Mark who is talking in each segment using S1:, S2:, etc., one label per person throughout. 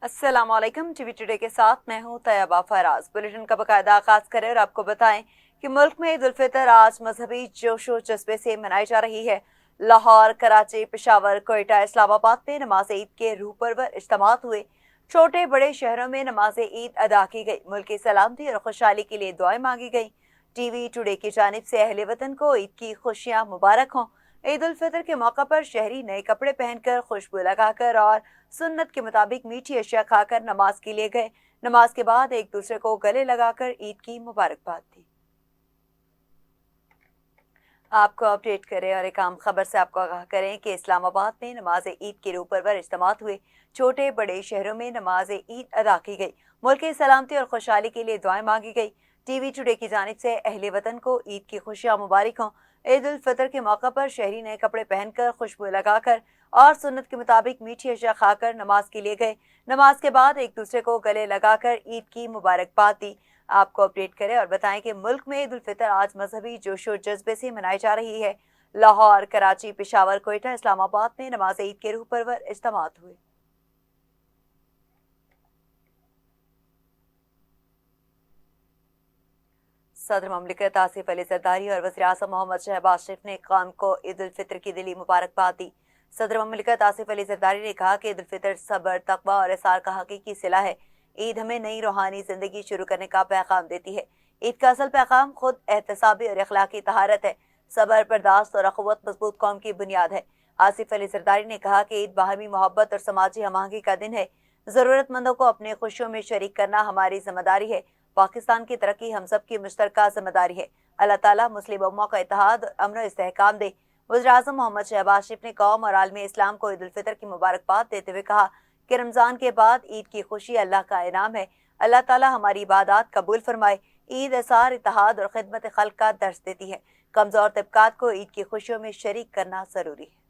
S1: अस्सलाम वालेकुम। TV today के साथ मैं हूं तैयबा फराज। बुलेटिन का बाकायदा आगाज करें और आपको बताएं कि मुल्क में ईद उल फितर आज मजहबी जोशो जज्बे से मनाई जा रही है। लाहौर, कराची, पेशावर, कोयटा, इस्लामाबाद में नमाज ईद के रूह पर इज्तिमात हुए। छोटे बड़े शहरों में नमाज ईद अदा की गई। मुल्क की सलामती और खुशहाली के लिए दुआएं मांगी गई। टीवी टुडे की जानिब से अहले वतन को ईद की खुशियां मुबारक हों। ईद उल फितर के मौका पर शहरी नए कपड़े पहनकर, खुशबू लगाकर और सुन्नत के मुताबिक मीठी अशिया खाकर नमाज के लिए गए। नमाज के बाद एक दूसरे को गले लगाकर ईद की मुबारकबाद दी। आपको अपडेट करें और एक आम खबर से आपको आगाह करें कि इस्लामाबाद में नमाज ईद के रूह पर इज्तिमात हुए। छोटे बड़े शहरों में नमाज ईद अदा की गई। मुल्क की सलामती और खुशहाली के लिए दुआएं मांगी गई। टीवी टुडे की जानिब से अहले वतन को ईद की खुशियां मुबारक हों। ईद उल फितर के मौका पर शहरी नए कपड़े पहनकर, खुशबू लगाकर और सुन्नत के मुताबिक मीठी अशिया खाकर नमाज के लिए गए। नमाज के बाद एक दूसरे को गले लगाकर ईद की मुबारकबाद दी। आपको अपडेट करें और बताएं कि मुल्क में ईद उल फितर आज मजहबी जोशो जज्बे से मनाई जा रही है। लाहौर, कराची, पेशावर, कोयटा, इस्लामाबाद में नमाज ईद के रूह पर इज्तिमात हुए। सदर ममलिकत आसिफ अली जरदारी और वज़ीर आज़म मोहम्मद शहबाज शरीफ ने कौम को ईद उल फितर की दिली मुबारकबाद दी। सदर ममलिकत आसिफ अली जरदारी ने कहा कि ईद उल फितर सब्र, तकवा और इसार का हकीकी सिला है। ईद हमें नई रूहानी जिंदगी शुरू करने का पैगाम देती है। ईद का असल पैगाम खुद एहतसाबी और अखलाकी तहारत है। सब्र, बर्दाश्त और अखवत मजबूत कौम की बुनियाद है। आसिफ अली जरदारी ने कहा कि ईद बाहमी मोहब्बत और समाजी हमाहंगी का दिन है। जरूरतमंदों को अपने खुशियों में शरीक करना हमारी जिम्मेदारी है। पाकिस्तान की तरक्की हम सब की मुश्तरका जिम्मेदारी है। अल्लाह ताला मुस्लिम उम्मा का इत्तेहाद, अमन और इस्तेहकाम दे। वज़ीर आज़म मोहम्मद शहबाज शरीफ ने कौम और आलमी इस्लाम को ईद उल फितर की मुबारकबाद देते हुए कहा कि रमज़ान के बाद ईद की खुशी अल्लाह का इनाम है। अल्लाह ताला हमारी इबादत कबूल फरमाए। ईद इसार, इत्तेहाद और खिदमत खल्क का दर्स देती है। कमज़ोर तबकात को ईद की खुशियों में शरीक करना ज़रूरी है।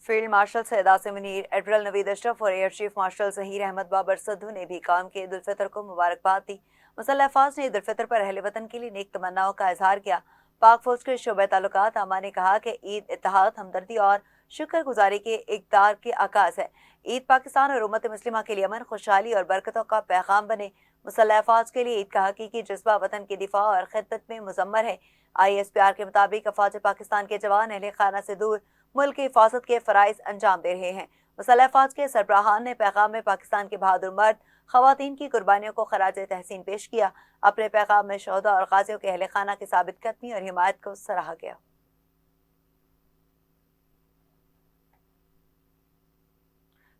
S1: Field marshal Syed Asim Munir, admiral Naveed Ashraf और air chief marshal Zaheer Ahmed Babar Sidhu ने भी कौम के ईद उल फितर को मुबारकबाद दी। मुसल्लह अफवाज ने ईद उल फितर पर अहले वतन के लिए नेक तमन्नाओं का इजहार किया। पाक फौज के शोबे ताल्लुकात आमा ने कहा कि ईद इत्तेहाद, हमदर्दी और शुक्रगुजारी के इक़दार के आगाज है। ईद पाकिस्तान और उम्मत मुस्लिमा के लिए अमन, खुशहाली और बरकतों का पैगाम बने। मुसल्लह अफवाज के लिए ईद का हकीकी जज्बा वतन की दिफा और खिदमत में मुजम्मर है। ISPR के मुताबिक अफवाज पाकिस्तान के जवान अहले खाना से दूर मुल्क की हिफाजत के फराइज अंजाम दे रहे हैं। मुसल्लह अफवाज के सरबराहान ने पैगाम में पाकिस्तान के बहादुर मर्द, खवातीन की कुर्बानियों को खराज तहसीन पेश किया। अपने पैगाम में शोहदा और गाजियों के अहले खाना की साबित कदमी और हिमायत को सराहा गया।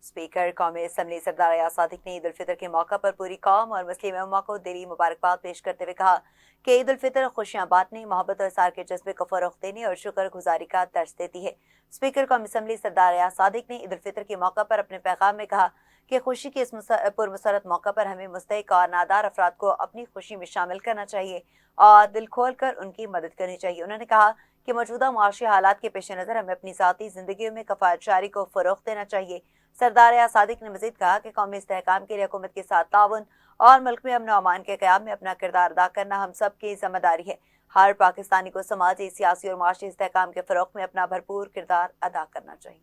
S1: स्पीकर कौमी असम्बली सरदार अयाज सादिक ने ईद उल फितर के मौका पर पूरी कौम और मुस्लिम उम्मा को दिली मुबारकबाद पेश करते हुए कहा कि ईद उल फितर खुशियां बांटने, मोहब्बत और इसार के जज्बे को फरोग देने और शुक्र गुजारी का दर्ज देती है। स्पीकर कौमी असम्बली सरदार अयाज सादिक ने ईद उल फितर के मौका पर अपने पैगाम में कहा कि खुशी के इस पुरमसरत मौका पर हमें मुस्तहिक और नादार अफराद को अपनी खुशी में शामिल करना चाहिए और दिल खोल कर उनकी मदद करनी चाहिए। उन्होंने कहा कि मौजूदा मुआशी हालात के पेश नज़र हमें अपनी ज़ाती जिंदगी में कफ़ायतशारी को फरोग देना चाहिए। सरदार अयाज सादिक ने मजीद कहा कि कौमी इस्तेहकाम के लिए हुकूमत के साथ ताउन और मुल्क में अमन अमान के क़याम में अपना किरदार अदा करना हम सब की जिम्मेदारी है। हर पाकिस्तानी को समाजी, सियासी और माशी इस्तेहकाम के फ़रोग में अपना भरपूर किरदार अदा करना चाहिए।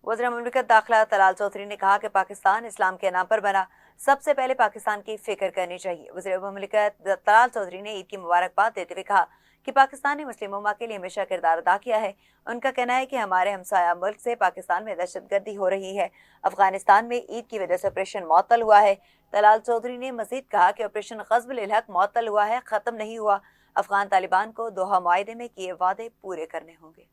S1: वज़ीर मुमलिकत दाखिला तलाल चौधरी ने कहा कि पाकिस्तान इस्लाम के नाम पर बना, सबसे पहले पाकिस्तान की फिक्र करनी चाहिए। वज़ीर मुमलिकत तलाल चौधरी ने ईद की मुबारकबाद देते हुए कहा कि पाकिस्तान ने मुस्लिम उम्मा के लिए हमेशा किरदार अदा किया है। उनका कहना है कि हमारे हमसाया मुल्क से पाकिस्तान में दहशतगर्दी हो रही है। अफगानिस्तान में ईद की वजह से ऑपरेशन मुअत्तल हुआ है। तलाल चौधरी ने मजीद कहा कि ऑपरेशन ग़ज़्ब अल हक़ मुअत्तल हुआ है, ख़त्म नहीं हुआ। अफगान तालिबान को दोहा मुआहदे में किए वादे पूरे करने होंगे।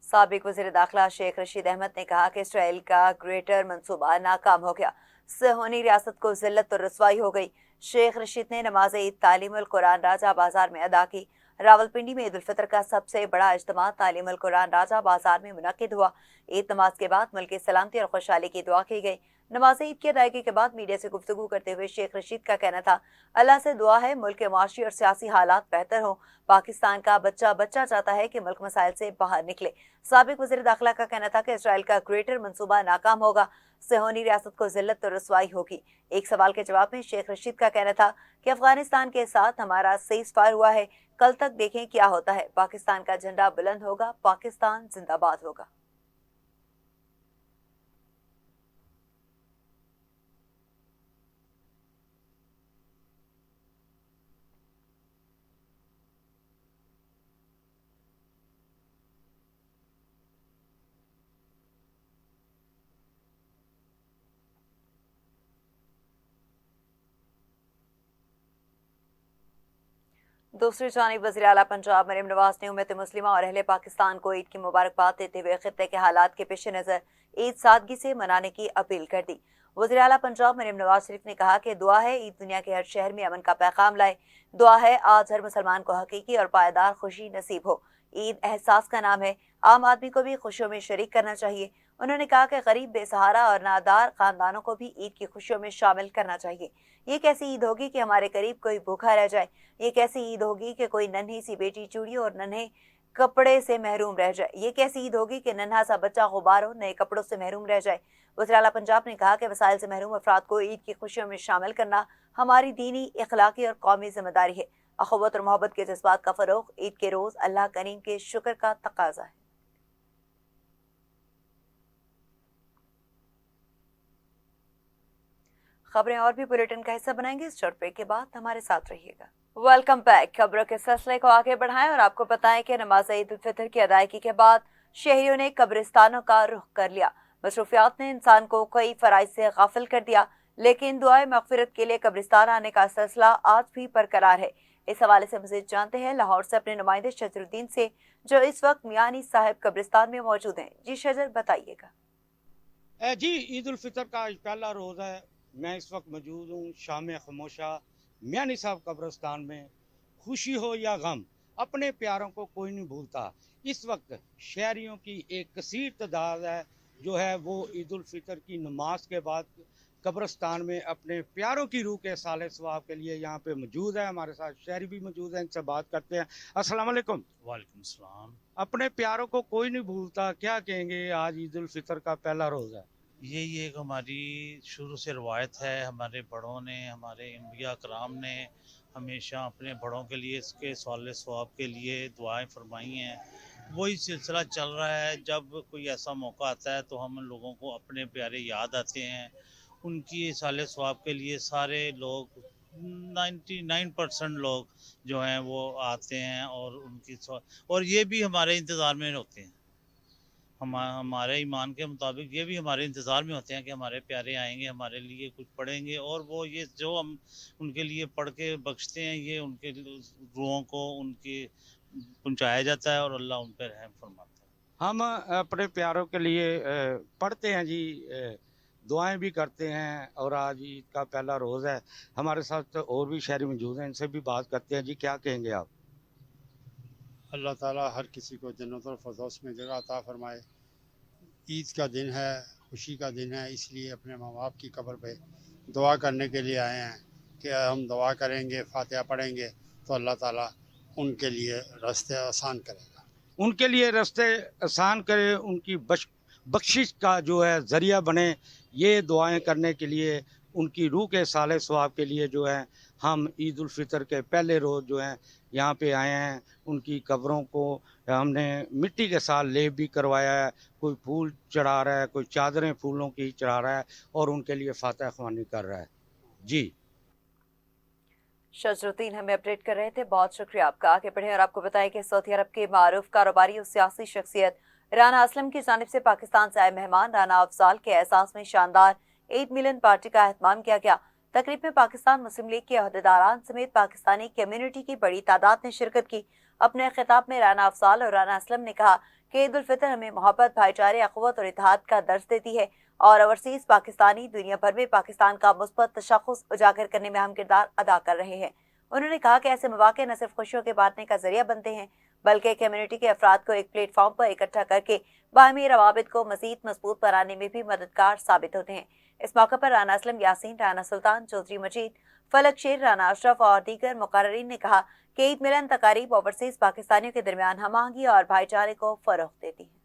S1: साबिक वज़ीर दाखिला शेख रशीद अहमद ने कहा कि इसराइल का ग्रेटर मंसूबा नाकाम हो गया, सहोनी रियासत को जिल्लत और रसवाई हो गई। शेख रशीद ने नमाज ईद तालीमुल कुरान राजा बाजार में अदा की। रावलपिंडी में ईद उल फितर का सबसे बड़ा इज्तिमा तालीमुल कुरान राजा बाजार में मुनक्किद हुआ। ईद नमाज के बाद मुल्क की सलामती और खुशहाली की दुआ की गई। नमाज ईद की अदायगी के बाद मीडिया से गुफ्तगू करते हुए शेख रशीद का कहना था, अल्लाह से दुआ है मुल्क के माशी और सियासी हालात बेहतर हों। पाकिस्तान का बच्चा बच्चा चाहता है कि मुल्क मसाइल से बाहर निकले। साबिक वज़ीर दाखिला का कहना था कि इसराइल का ग्रेटर मंसूबा नाकाम होगा, सिहोनी रियासत को जिल्लत और रसवाई होगी। एक सवाल के जवाब में शेख रशीद का कहना था कि अफगानिस्तान के साथ हमारा सीज फायर हुआ है, कल तक देखें क्या होता है। पाकिस्तान का झंडा बुलंद होगा, पाकिस्तान जिंदाबाद होगा। दूसरी जानिब वज़ीर आला पंजाब मरीम नवाज ने उम्मत मुस्लिमा और अहले पाकिस्तान को ईद की मुबारकबाद देते हुए खित्ते के हालात के पेश नज़र ईद सादगी से मनाने की अपील कर दी। वज़ीर आला पंजाब मरीम नवाज शरीफ ने कहा कि दुआ है ईद दुनिया के हर शहर में अमन का पैगाम लाए। दुआ है आज हर मुसलमान को हकीकी और पायदार खुशी नसीब हो। ईद एहसास का नाम है, आम आदमी को भी खुशियों में शरीक करना चाहिए। उन्होंने कहा कि गरीब, बेसहारा और नादार खानदानों को भी ईद की खुशियों में शामिल करना चाहिए। ये कैसी ईद होगी कि हमारे करीब कोई भूखा रह जाए। ये कैसी ईद होगी कि कोई नन्ही सी बेटी चूड़ी और नन्हे कपड़े से महरूम रह जाए। ये कैसी ईद होगी कि नन्हा सा बच्चा गुब्बारों नए कपड़ों से महरूम रह जाए। वज़ीर आला पंजाब ने कहा कि वसाइल से महरूम अफराद को ईद की खुशियों में शामिल करना हमारी दीनी, इखलाकी और कौमी जिम्मेदारी है। अखुवत और मोहब्बत के जज्बात का फरोग ईद के रोज अल्लाह करीम के शुक्र का तकाजा है। खबरें और भी बुलेटिन का हिस्सा बनाएंगे। इस शॉर्ट ब्रेक के बाद हमारे साथ रहिएगा। Welcome back. खबरों के सिलसिले को आगे बढ़ाएं और आपको बताएं कि नमाज ईद उल फितर की अदायगी के बाद शहरियों ने कब्रिस्तानों का रुख कर लिया। मसरूफियात ने इंसान को कई फराइज से गाफिल कर दिया, लेकिन दुआए मगफिरत के लिए कब्रिस्तान आने का सिलसिला आज भी बरकरार है। इस हवाले से मज़ीद जानते हैं लाहौर से अपने नुमाइंदे शजरुद्दीन से, जो इस वक्त मियानी साहिब कब्रिस्तान में मौजूद हैं। जी शजर, बताइएगा।
S2: जी, ईद उल फितर का आज पहला रोज़ा है। मैं इस वक्त मौजूद हूँ शाम खामोशा मियानी साहब कब्रिस्तान में। खुशी हो या गम, अपने प्यारों को कोई नहीं भूलता। इस वक्त शहरियों की एक कसीर तादाद है जो है वो ईद उल फितर की नमाज के बाद कब्रिस्तान में अपने प्यारों की रूह के साले सवाब के लिए यहाँ पे मौजूद है। हमारे साथ शहरी भी मौजूद हैं, इनसे बात करते हैं। अस्सलाम वालेकुम।
S3: वालेकुम सलाम।
S2: अपने प्यारों को कोई नहीं भूलता, क्या कहेंगे आज ईद उल फितर का पहला रोज़ा है?
S3: यही एक हमारी शुरू से रवायत है। हमारे बड़ों ने, हमारे अंबिया कराम ने हमेशा अपने बड़ों के लिए, इसके सवाल सवाब के लिए दुआएं फरमाई हैं। वही सिलसिला चल रहा है। जब कोई ऐसा मौका आता है तो हम लोगों को अपने प्यारे याद आते हैं। उनकी साले सवाब के लिए सारे लोग 99% लोग जो हैं वो आते हैं और उनकी और ये भी हमारे इंतज़ार में होते हैं। हमारे ईमान के मुताबिक ये भी हमारे इंतज़ार में होते हैं कि हमारे प्यारे आएंगे, हमारे लिए कुछ पढ़ेंगे, और वो ये जो हम उनके लिए पढ़ के बख्शते हैं, ये उनके रूहों को उनके पहुँचाया जाता है और अल्लाह उन पर रहम फरमाता है।
S2: हम अपने प्यारों के लिए पढ़ते हैं जी, दुआएं भी करते हैं, और आज ईद का पहला रोज़ है। हमारे साथ और भी शहरी मौजूद हैं, इनसे भी बात करते हैं। जी, क्या कहेंगे आप?
S4: अल्लाह ताला हर किसी को जन्नतुल फिरदौस में जगह अता फरमाए। ईद का दिन है, खुशी का दिन है, इसलिए अपने माँ बाप की कब्र पे दुआ करने के लिए आए हैं कि हम दुआ करेंगे, फातिहा पढ़ेंगे तो अल्लाह ताला उनके लिए रास्ते आसान करेगा।
S2: उनके लिए रास्ते आसान करे, उनकी बख्शिश का जो है ज़रिया बने। ये दुआएं करने के लिए, उनकी रूह के साले सवाब के लिए जो है हम ईद उल फितर के पहले रोज़ जो है यहाँ पे आए हैं। उनकी कब्रों को हमने मिट्टी के साथ लेप भी करवाया है। कोई फूल चढ़ा रहा है, कोई चादरें फूलों की चढ़ा रहा है और उनके लिए फातिहा ख्वानी कर रहा है। जी,
S1: शजरुद्दीन हमें अपडेट कर रहे थे, बहुत शुक्रिया आपका। आगे बढ़े और आपको बताएं कि सऊदी अरब के मारूफ कारोबारी और सियासी शख्सियत राना असलम की जानिब से पाकिस्तान से आए मेहमान राना अफजाल के एहसास में शानदार ईद मिलन पार्टी का एहतमाम किया गया। तकरीब में पाकिस्तान मुस्लिम लीग के अहदेदारान समेत पाकिस्तानी कम्युनिटी की बड़ी तादाद ने शिरकत की। अपने खिताब में राना अफजाल और राना असलम ने कहा कि ईद उल फितर हमें मोहब्बत, भाईचारे, अखुवत और इत्तेहाद का दर्स देती है और ओवरसीज पाकिस्तानी दुनिया भर में पाकिस्तान का मुस्बत तशख़्ख़ुस उजागर करने में अहम किरदार अदा कर रहे हैं। उन्होंने कहा कि ऐसे मौके न सिर्फ खुशियों के बांटने का जरिया बनते हैं, बल्कि कम्युनिटी के अफराद को एक प्लेटफॉर्म पर इकट्ठा करके बाहमी रवाबित को मजीद मजबूत बनाने में भी मददगार साबित होते हैं। इस मौके पर राना असलम यासीन, राना सुल्तान, चौधरी मजीद, फलक शेर, राना अशरफ और दीगर मुकर्ररीन ने कहा कि ईद मिलन तकारीब ओवरसीज पाकिस्तानियों के दरमियान हम-आहंगी और भाईचारे को फरोग देती है।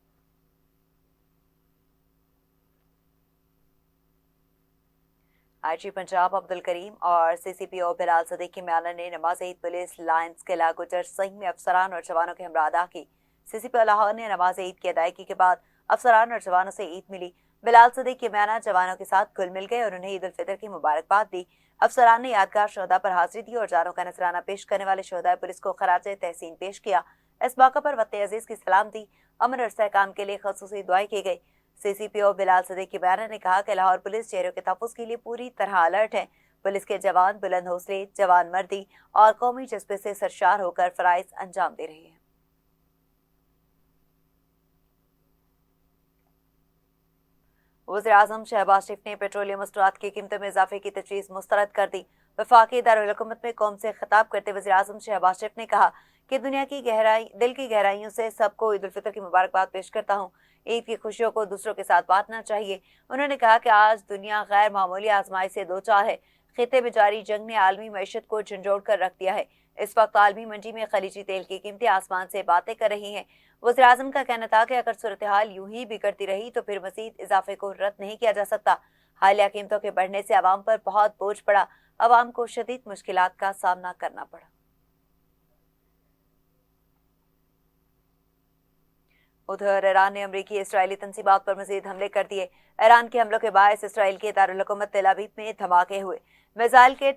S1: आईजी पंजाब अब्दुल करीम और सीसीपीओ बिलाल सदीकी म्याना ने नमाज ईद पुलिस लाइन्स किला गुजर सही में अफसरान और जवानों के हमरा अदा की। सीसीपीओ लाहौर ने नमाज ईद की अदायगी के बाद अफसरान और जवानों से ईद मिली। बिलाल सदीकी म्याना जवानों के साथ घुल मिल गए और उन्हें ईद उल फितर की मुबारकबाद दी। अफसरान ने यादगार शोहदा पर हाजिरी दी और जानों का नजराना पेश करने वाले शोहदा पुलिस को खराजे तहसीन पेश किया। इस मौके पर वक्त अजीज की सलामती, अमन और इस्तेहकाम के लिए खसूसी दुआएं की गई। सीसीपीओ बिलाल सदीकी म्याना ने कहा कि लाहौर पुलिस चेहरों के तहफ़्फ़ुज़ के लिए पूरी तरह अलर्ट है। पुलिस के जवान बुलंद हौसले, जवान मर्दी और कौमी जज्बे से सरशार होकर फराइज अंजाम दे रहे हैं। वज़ीर-ए-आज़म शहबाज शरीफ ने पेट्रोलियम मस्तूआत की कीमतों में इजाफे की तजवीज़ मुस्तरद कर दी। वफाकी दारुल-हुकूमत में कौम से खिताब करते वज़ीर-ए-आज़म शहबाज शरीफ ने कहा कि दुनिया की दिल की गहराइयों से सबको ईद उल फितर की मुबारकबाद पेश करता हूँ। ईद की खुशियों को दूसरों के साथ बांटना चाहिए। उन्होंने कहा कि आज दुनिया गैर मामूली आजमाइश से दो चार है। खिते में जारी जंग ने आलमी मईशत को झंझोड़ कर रख दिया है। इस वक्त आलमी मंडी में खलीजी तेल की कीमतें आसमान से बातें कर रही हैं। वज़ीर-ए-आज़म का कहना था कि अगर सूरत हाल यूं ही बिगड़ती रही तो फिर मज़ीद इजाफे को रद्द नहीं किया जा सकता। हालिया कीमतों के बढ़ने से आवाम पर बहुत बोझ पड़ा, आवाम को शदीद मुश्किलात का सामना करना पड़ा। उधर ईरान ने अमरीकी इसराइली तंसीबात पर मजीद हमले कर दिए। ईरान के हमलों के बायस इसराइल के दारुल हुकूमत तेल अवीव में धमाके हुए। मिसाइल के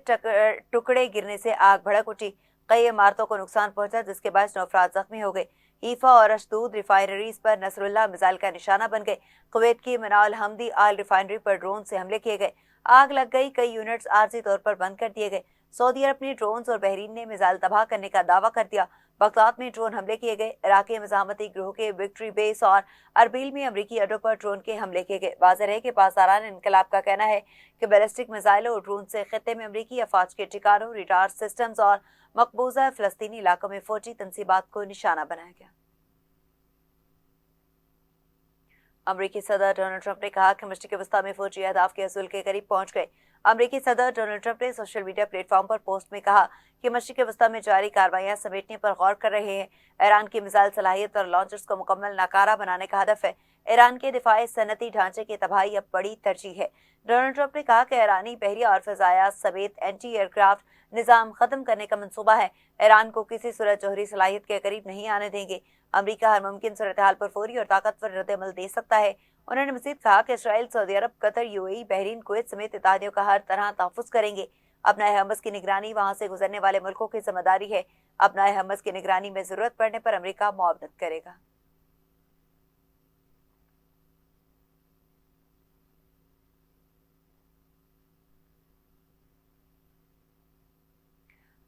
S1: टुकड़े गिरने से आग भड़क उठी। कई इमारतों को नुकसान पहुंचा, जिसके बाद 9 अफराद जख्मी हो गए। हीफा और अशदूद रिफाइनरीज पर नसरुल्लाह मिसाइल का निशाना बन गए। कुवैत की मनाल हमदी ऑयल रिफाइनरी पर ड्रोन से हमले किए गए। आग लग गई, कई यूनिट्स आर्जी तौर पर बंद कर दिए गए। सऊदी अरब ने ड्रोन और बहरीन ने मिसाइल तबाह करने का दावा कर दिया। बगदाद में ड्रोन हमले किए गए। इराकी मज़ाहमती ग्रोह के विक्ट्री बेस और अरबील में अमरीकी अड्डों पर ड्रोन के हमले किए गए। वाज़ेह है कि पासदारान इनकलाब का कहना है कि बैलिस्टिक मिसाइलों और ड्रोन से खित्ते में अमरीकी अफवाज के ठिकानों, रिडार सिस्टम्स और मकबूजा फ़लस्तीनी इलाकों में फौजी तंसीबात को निशाना बनाया गया। अमरीकी सदर डोनाल्ड ट्रंप ने कहा कि मशरिक़ वस्ता में फौजी अहदाफ के हसूल के करीब पहुंच गए। अमरीकी सदर डोनाल्ड ट्रंप ने सोशल मीडिया प्लेटफॉर्म पर पोस्ट में कहा कि मशरिक़ वस्ता में जारी कार्रवाइयां समेटने पर गौर कर रहे हैं। ईरान की मिसाइल सलाहियत और लॉन्चर्स को मुकम्मल नाकारा बनाने का हदफ है। ईरान के दिफाई सनती ढांचे की तबाही अब बड़ी तरजीह है। डोनाल्ड ट्रंप ने कहा कि ईरानी बहरिया और फ़ज़ाया समेत एंटी एयरक्राफ्ट निज़ाम ख़त्म करने का मंसूबा है। ईरान को किसी सूरत जौहरी सलाहियत के करीब नहीं आने देंगे। अमरीका हर मुमकिन सूरत हाल पर फौरी और ताकतवर रद्द-ए-अमल दे सकता है। उन्होंने मज़ीद कहा कि इसराइल, सऊदी अरब, कतर, यूएई, बहरीन, कुवैत समेत इत्तेहादियों का हर तरह तहफ़्फ़ुज़ करेंगे। अपनाए हमस की निगरानी वहाँ से गुजरने वाले मुल्कों की जिम्मेदारी है। अपनाए हमस की निगरानी में ज़रूरत पड़ने पर अमरीका मुआवनत करेगा।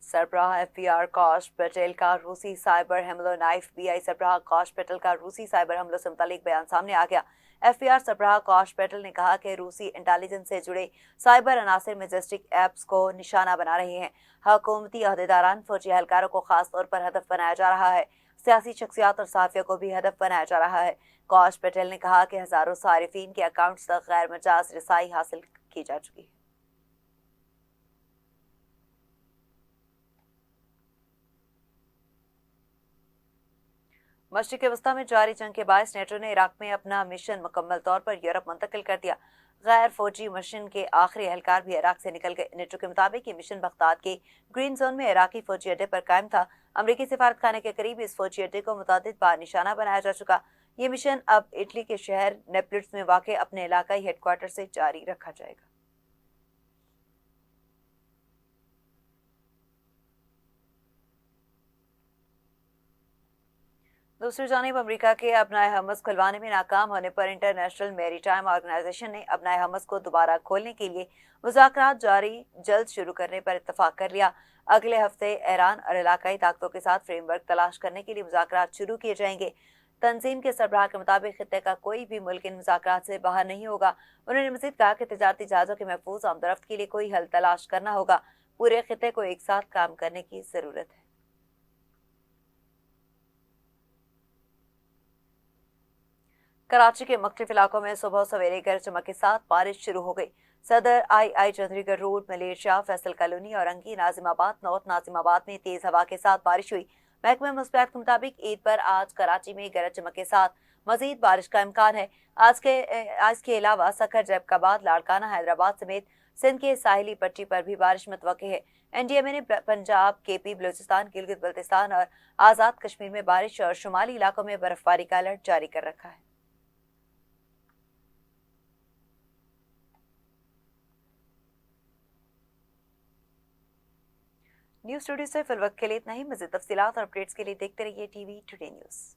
S1: सरबराह एफबीआर कौश पटेल का रूसी साइबर हमलों नाइफ बीआई सरबराह कौश पटेल का रूसी साइबर हमलों से मुतालिक बयान सामने आ गया। एफबीआर सरबराह कौश पटेल ने कहा कि रूसी इंटेलिजेंस से जुड़े साइबर अनासिर मैजेस्टिक ऐप्स को निशाना बना रहे हैं। हुकूमती अहदेदारान, फौजी एहलकारों को खास तौर पर हदफ बनाया जा रहा है। सियासी शख्सियात और सहाफ़ियों को भी हदफ बनाया जा रहा है। कौश पटेल ने कहा कि हज़ारों सारिफीन के अकाउंट्स तक गैर मजाज रसाई हासिल की जा चुकी है। मशरिक़ वस्ता में जारी जंग के बायस नेटो ने इराक में अपना मिशन मुकम्मल तौर पर यूरोप मुंतकिल कर दिया। गैर फौजी मिशन के आखिरी एहलकार भी इराक से निकल गए। नेटो के मुताबिक ये मिशन बगदाद के ग्रीन जोन में इराकी फौजी अड्डे पर कायम था। अमरीकी सिफारत खाने के करीब इस फौजी अड्डे को मुतादिद बार निशाना बनाया जा चुका। ये मिशन अब इटली के शहर नेपल्स में वाक़ अपने इलाकाई हेडक्वार्टर से जारी रखा जाएगा। दूसरी जानिब अमेरिका के अपनाए हमस खुलवाने में नाकाम होने पर इंटरनेशनल मैरीटाइम ऑर्गेनाइजेशन ने अपनाए हमस को दोबारा खोलने के लिए मुज़ाकरात जल्द शुरू करने पर इत्तफाक कर लिया। अगले हफ्ते ईरान और इलाकाई ताकतों के साथ फ्रेमवर्क तलाश करने के लिए मुज़ाकरात शुरू किए जाएंगे। तंजीम के सरबराह के मुताबिक खित्ते का कोई भी मुल्क इन मुज़ाकरात से बाहर नहीं होगा। उन्होंने मज़ीद कहा कि तिजारती जहाज़ों के महफूज आमदरफ्त के लिए कोई हल तलाश करना होगा। पूरे खित्ते को एक साथ काम करने की ज़रूरत है। कराची के मुख्तलिफ इलाकों में सुबह सवेरे गरज चमक के साथ बारिश शुरू हो गई। सदर आई चौधरीगढ़ रोड, मलेशिया, फैसल कॉलोनी और अंगी नाजिमाबाद नॉर्थ नाजिमाबाद में तेज हवा के साथ बारिश हुई। महकमे मुस्बत के मुताबिक ईद पर आज कराची में गरज चमक के साथ मजीद बारिश का इम्कान है। आज के अलावा सखर, जैकबाद, लाड़काना, हैदराबाद समेत सिंध के साहिली पट्टी पर भी बारिश मुतवक्किल है। एनडीएमए ने पंजाब, केपी, बलूचिस्तान, गिलगित बल्तिस्तान और आज़ाद कश्मीर में बारिश और शुमाली इलाकों में बर्फबारी का अलर्ट जारी कर रखा है। न्यूज़ स्टूडियो से फिल वक्त के लिए इतना ही। मज़ीद तफसीलात और अपडेट्स के लिए देखते रहिए टीवी टुडे न्यूज़।